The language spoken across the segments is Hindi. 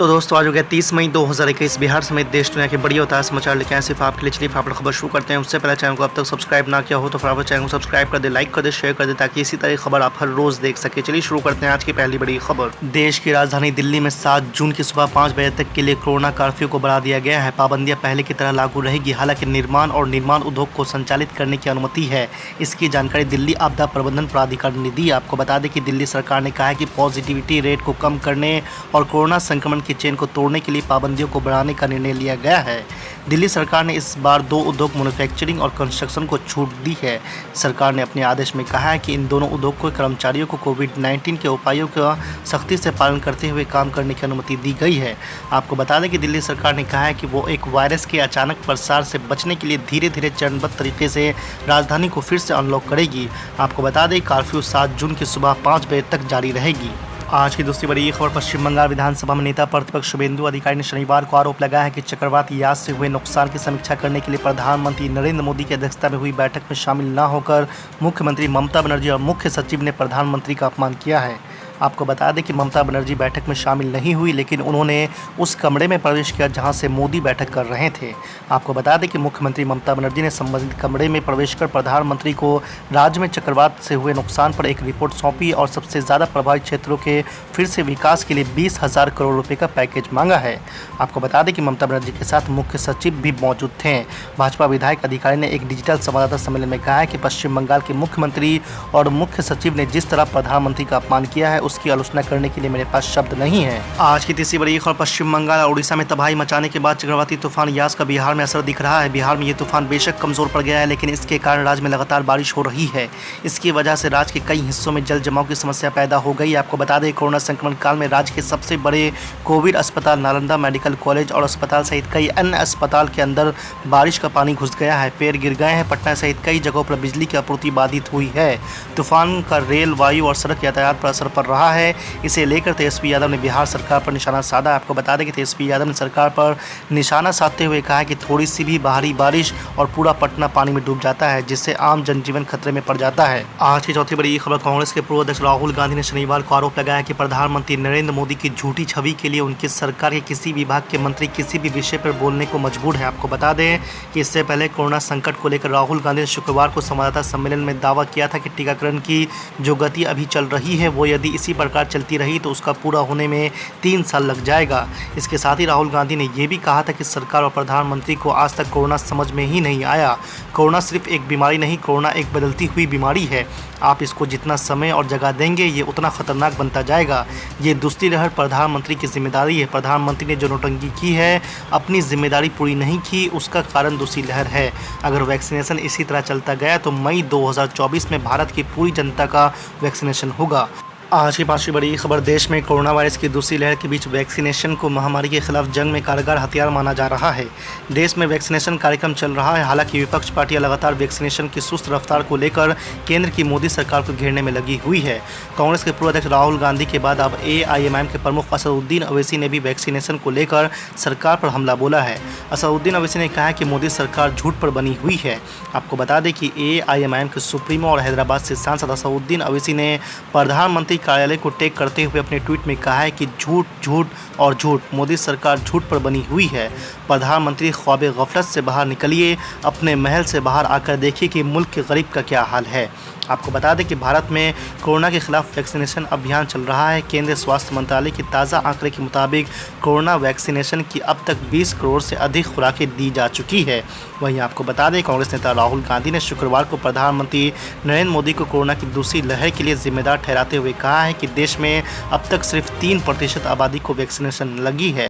तो दोस्तों आज हो गया 30 मई 2021। बिहार समेत देश दुनिया के बड़ी और ताज़ा समाचार लेके आए सिर्फ आपके लिए। चलिए फटाफट खबर शुरू करते हैं। उससे पहले चैनल को अब तक सब्सक्राइब ना किया हो तो फटाफट चैनल को सब्सक्राइब कर दे, लाइक कर दे, शेयर कर दे ताकि इसी तरह की खबर आप हर रोज देख सके। चलिए शुरू करते हैं आज की पहली बड़ी खबर। देश की राजधानी दिल्ली में 7 जून की सुबह 5 बजे तक के लिए कोरोना कर्फ्यू को बढ़ा दिया गया है। पाबंदियां पहले की तरह लागू रहेगी, हालांकि निर्माण और निर्माण उद्योग को संचालित करने की अनुमति है। इसकी जानकारी दिल्ली आपदा प्रबंधन प्राधिकार ने दी। आपको बता दें कि दिल्ली सरकार ने कहा है कि पॉजिटिविटी रेट को कम करने और कोरोना संक्रमण की चेन को तोड़ने के लिए पाबंदियों को बढ़ाने का निर्णय लिया गया है। दिल्ली सरकार ने इस बार 2 उद्योग मैन्युफैक्चरिंग और कंस्ट्रक्शन को छूट दी है। सरकार ने अपने आदेश में कहा है कि इन दोनों उद्योग के कर्मचारियों को कोविड-19 के उपायों का सख्ती से पालन करते हुए काम करने की अनुमति दी गई है। आपको बता दें कि दिल्ली सरकार ने कहा है कि वो एक वायरस के अचानक प्रसार से बचने के लिए धीरे धीरे चरणबद्ध तरीके से राजधानी को फिर से अनलॉक करेगी। आपको बता दें कर्फ्यू 7 जून की सुबह 5 बजे तक जारी रहेगी। आज की दूसरी बड़ी खबर। पश्चिम बंगाल विधानसभा में नेता प्रतिपक्ष शुभेंदु अधिकारी ने शनिवार को आरोप लगाया है कि चक्रवाती यास से हुए नुकसान की समीक्षा करने के लिए प्रधानमंत्री नरेंद्र मोदी की अध्यक्षता में हुई बैठक में शामिल न होकर मुख्यमंत्री ममता बनर्जी और मुख्य सचिव ने प्रधानमंत्री का अपमान किया है। आपको बता दें कि ममता बनर्जी बैठक में शामिल नहीं हुई, लेकिन उन्होंने उस कमरे में प्रवेश किया जहां से मोदी बैठक कर रहे थे। आपको बता दें कि मुख्यमंत्री ममता बनर्जी ने संबंधित कमरे में प्रवेश कर प्रधानमंत्री को राज्य में चक्रवात से हुए नुकसान पर एक रिपोर्ट सौंपी और सबसे ज़्यादा प्रभावित क्षेत्रों के फिर से विकास के लिए 20,000 करोड़ रुपये का पैकेज मांगा है। आपको बता दें कि ममता बनर्जी के साथ मुख्य सचिव भी मौजूद थे। भाजपा विधायक अधिकारी ने एक डिजिटल संवाददाता सम्मेलन में कहा है कि पश्चिम बंगाल के मुख्यमंत्री और मुख्य सचिव ने जिस तरह प्रधानमंत्री का अपमान किया है उसकी आलोचना करने के लिए मेरे पास शब्द नहीं है। आज की तीसरी बड़ी खबर। पश्चिम बंगाल और उड़ीसा में तबाही मचाने के बाद चक्रवाती तूफान यास का बिहार में असर दिख रहा है। बिहार में ये तूफान बेशक कमजोर पड़ गया है, लेकिन इसके कारण राज्य में लगातार बारिश हो रही है। इसकी वजह से राज्य के कई हिस्सों में जल जमाव की समस्या पैदा हो गई। आपको बता दें कोरोना संक्रमण काल में राज्य के सबसे बड़े कोविड अस्पताल नालंदा मेडिकल कॉलेज और अस्पताल सहित कई अन्य अस्पताल के अंदर बारिश का पानी घुस गया है, पेड़ गिर गए हैं। पटना सहित कई जगहों पर बिजली की आपूर्ति बाधित हुई है। तूफान का रेल, वायु और सड़क यातायात पर असर पड़ रहा है। इसे लेकर तेजस्वी यादव ने बिहार सरकार पर निशाना साधा। आपको बता दें कि तेजस्वी यादव ने सरकार पर निशाना साधते हुए कहा कि थोड़ी सी भी बाहरी बारिश और पूरा पटना पानी में डूब जाता है, जिससे आम जनजीवन खतरे में पड़ जाता है। आज की चौथी बड़ी खबर। कांग्रेस के पूर्व अध्यक्ष राहुल गांधी ने शनिवार को आरोप लगाया कि प्रधानमंत्री नरेंद्र मोदी की झूठी छवि के लिए उनकी सरकार के किसी विभाग के मंत्री किसी भी विषय पर बोलने को मजबूर है। आपको बता दें कि इससे पहले कोरोना संकट को लेकर राहुल गांधी ने शुक्रवार को संवाददाता सम्मेलन में दावा किया था कि टीकाकरण की जो गति अभी चल रही है वो यदि इसी प्रकार चलती रही तो उसका पूरा होने में 3 साल लग जाएगा। इसके साथ ही राहुल गांधी ने यह भी कहा था कि सरकार और प्रधानमंत्री को आज तक कोरोना समझ में ही नहीं आया। कोरोना सिर्फ एक बीमारी नहीं, कोरोना एक बदलती हुई बीमारी है। आप इसको जितना समय और जगह देंगे ये उतना खतरनाक बनता जाएगा। ये दूसरी लहर प्रधानमंत्री की जिम्मेदारी है। प्रधानमंत्री ने जो नौटंकी की है, अपनी जिम्मेदारी पूरी नहीं की, उसका कारण दूसरी लहर है। अगर वैक्सीनेशन इसी तरह चलता गया तो मई 2024 में भारत की पूरी जनता का वैक्सीनेशन होगा। आज की पांचवी बड़ी खबर। देश में कोरोना वायरस की दूसरी लहर के बीच वैक्सीनेशन को महामारी के खिलाफ जंग में कारगर हथियार माना जा रहा है। देश में वैक्सीनेशन कार्यक्रम चल रहा है। हालांकि विपक्ष पार्टियां लगातार वैक्सीनेशन की सुस्त रफ्तार को लेकर केंद्र की मोदी सरकार को घेरने में लगी हुई है। कांग्रेस के पूर्व अध्यक्ष राहुल गांधी के बाद अब AIMIM के प्रमुख असदुद्दीन ओवैसी ने भी वैक्सीनेशन को लेकर सरकार पर हमला बोला है। असदुद्दीन ओवैसी ने कहा कि मोदी सरकार झूठ पर बनी हुई है। आपको बता दें कि AIMIM के सुप्रीमो और हैदराबाद से सांसद असदुद्दीन ओवैसी ने प्रधानमंत्री कार्यालय को टैग करते हुए अपने ट्वीट में कहा है कि झूठ झूठ और झूठ, मोदी सरकार झूठ पर बनी हुई है। प्रधानमंत्री ख्वाब गफलत से बाहर निकलिए, अपने महल से बाहर आकर देखिए कि मुल्क के गरीब का क्या हाल है। आपको बता दें कि भारत में कोरोना के खिलाफ वैक्सीनेशन अभियान चल रहा है। केंद्रीय स्वास्थ्य मंत्रालय की ताज़ा आंकड़े के मुताबिक कोरोना वैक्सीनेशन की अब तक 20 करोड़ से अधिक खुराकें दी जा चुकी है। वहीं आपको बता दें कांग्रेस नेता राहुल गांधी ने शुक्रवार को प्रधानमंत्री नरेंद्र मोदी को कोरोना की दूसरी लहर के लिए जिम्मेदार ठहराते हुए कहा है कि देश में अब तक सिर्फ 3% आबादी को वैक्सीनेशन लगी है।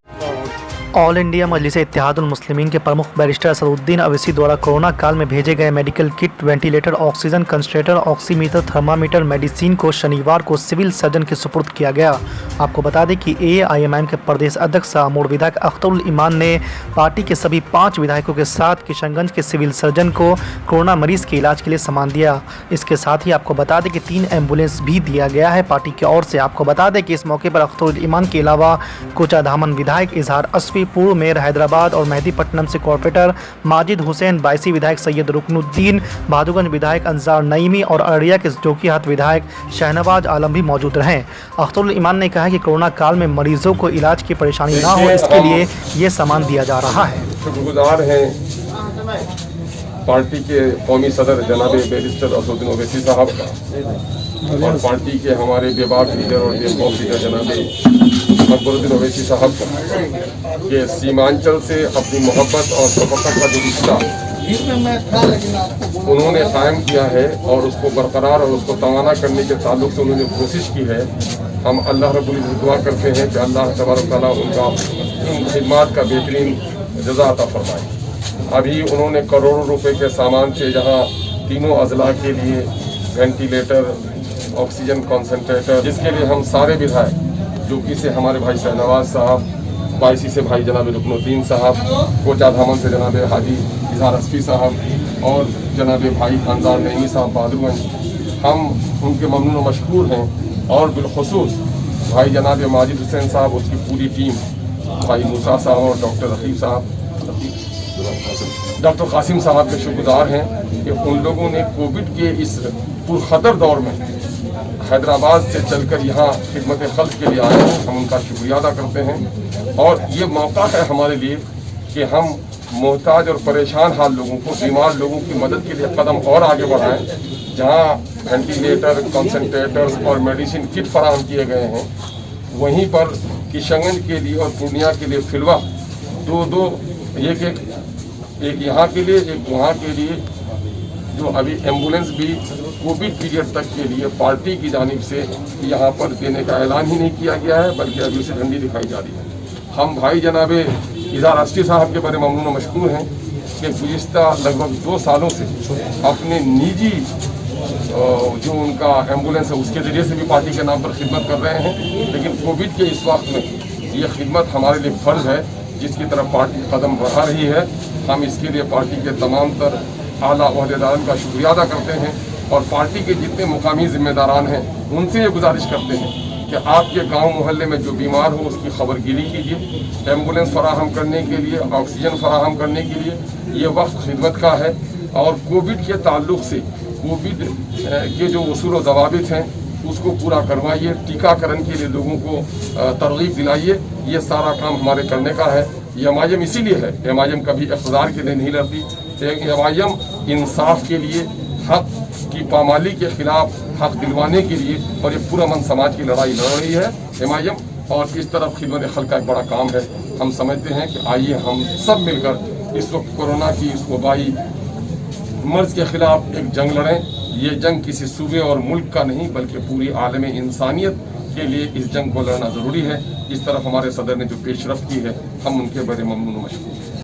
ऑल इंडिया मजलिस इत्तेहादुल मुस्लिमीन के प्रमुख बैरिस्टर असदुद्दीन ओवैसी द्वारा कोरोना काल में भेजे गए medical kit, ventilator, oxygen concentrator, oximeter, thermometer, medicine को शनिवार को सिविल सर्जन के सुपुर्द किया गया। आपको बता दें कि AIMIM के प्रदेश अध्यक्ष शाहमूर विधायक अख्तरुल ईमान ने पार्टी के सभी 5 विधायकों के साथ किशनगंज के सिविल सर्जन को कोरोना मरीज के इलाज के लिए सामान दिया। इसके साथ ही आपको बता दें कि 3 एम्बुलेंस भी दिया गया है पार्टी की ओर से। आपको बता दें कि इस मौके पर अख्तरुल ईमान के अलावा कोचाधामन विधायक इजहार अस्फी शामिल पूर्व मेयर हैदराबाद और मेहदीपट्टनम से कॉर्पोरेटर माजिद हुसैन, बायसी विधायक सैयद रुकनुद्दीन, बहादुरगंज विधायक अंसार नईमी और अररिया के जोकीहाट विधायक शहनवाज आलम भी मौजूद रहे। अख्तरुल ईमान ने कहा कि कोरोना काल में मरीजों को इलाज की परेशानी न हो, इसके लिए ये सामान दिया जा रहा है। शुक्रगुजार हैं पार्टी के कौमी सदर जनाब बैरिस्टर असदुद्दीन ओवैसी साहब का और पार्टी के हमारे बेबाक लीडर और बेखौफ लीडर जनाब अकबरुद्दीन ओवैसी साहब का कि सीमांचल से अपनी मोहब्बत और शफकत का जो रिश्ता उन्होंने कायम किया है और उसको बरकरार और उसको तवाना करने के ताल्लुक से उन्होंने कोशिश की है। हम अल्लाह रब्बुल इज़्ज़त दुआ करते हैं कि अल्लाह तबारक तआला उनका इन खिदमात का बेहतरीन जज़ा अता फरमाए। अभी उन्होंने करोड़ों रुपए के सामान से जहां तीनों अजला के लिए वेंटिलेटर, ऑक्सीजन कॉन्सेंट्रेटर, जिसके लिए हम सारे विधायक जोकी से हमारे भाई शहनवाज साहब, बायसी से भाई जनाब रुकनुद्दीन साहब, कोचाधामन से जनाब हाजी इजहार अस्फी साहब और जनाब भाई अंसार नईमी साहब बहादुरगंज, हम उनके ममनून व मशकूर हैं। और बिलखुसूस भाई जनाब माजिद हुसैन साहब, उसकी पूरी टीम, भाई मूसा साहब और डॉक्टर कासिम साहब के शुक्रगुजार हैं कि उन लोगों ने कोविड के इस पुरखतर दौर में हैदराबाद से चलकर यहाँ खिदमत खल्क के लिए आए हैं। हम उनका शुक्रिया अदा करते हैं और ये मौका है हमारे लिए कि हम मोहताज और परेशान हाल लोगों को, बीमार लोगों की मदद के लिए कदम और आगे बढ़ाएं। जहाँ वेंटिलेटर, कॉन्सेंट्रेटर्स और मेडिसिन किट फराहम किए गए हैं, वहीं पर किशनगंज के लिए और पूर्णिया के लिए फिलवा दो एक यहाँ के लिए, एक वहाँ के लिए, जो अभी एम्बुलेंस भी कोविड पीरियड तक के लिए पार्टी की जानिब से यहाँ पर देने का ऐलान ही नहीं किया गया है, बल्कि अभी उसे झंडी दिखाई जा रही है। हम भाई जनाब इजहार अस्फी साहब के बड़े ममनून व मशकूर हैं कि गुज़िश्ता लगभग 2 सालों से अपने निजी जो उनका एम्बुलेंस है उसके ज़रिए से भी पार्टी के नाम पर खिदमत कर रहे हैं। लेकिन कोविड के इस वक्त में ये खिदमत हमारे लिए फ़र्ज़ है जिसकी तरफ पार्टी कदम बढ़ा रही है। हम इसके लिए पार्टी के तमाम तर आला ओहदेदारान का शुक्रिया अदा करते हैं और पार्टी के जितने मुकामी जिम्मेदारान हैं उनसे ये गुजारिश करते हैं कि आपके गांव मोहल्ले में जो बीमार हो उसकी खबरगिरी कीजिए। एम्बुलेंस फराहम करने के लिए, ऑक्सीजन फराहम करने के लिए ये वक्त खिदमत का है। और कोविड के ताल्लुक से कोविड के जो उसूल व ज़वाबित हैं उसको पूरा करवाइए। टीकाकरण के लिए लोगों को तरगीब दिलाइए। ये सारा काम हमारे करने का है। ये एमआईएम इसीलिए है, एमआईएम कभी इक़्तिदार के लिए नहीं लड़ती। एमआईएम इंसाफ के लिए, हक की पामाली के खिलाफ हक दिलवाने के लिए और ये पूरा मन समाज की लड़ाई लड़ रही है एमआईएम। और इस तरफ खिदमत खल्क का एक बड़ा काम है। हम समझते हैं कि आइए हम सब मिलकर इस वक्त कोरोना की इस वबाई मर्ज़ के खिलाफ एक जंग लड़ें। ये जंग किसी सूबे और मुल्क का नहीं बल्कि पूरी आलम इंसानियत के लिए इस जंग को लड़ना ज़रूरी है। इस तरफ हमारे सदर ने जो पेशरफ की है, हम उनके बड़े ममनून व मशकूर हैं।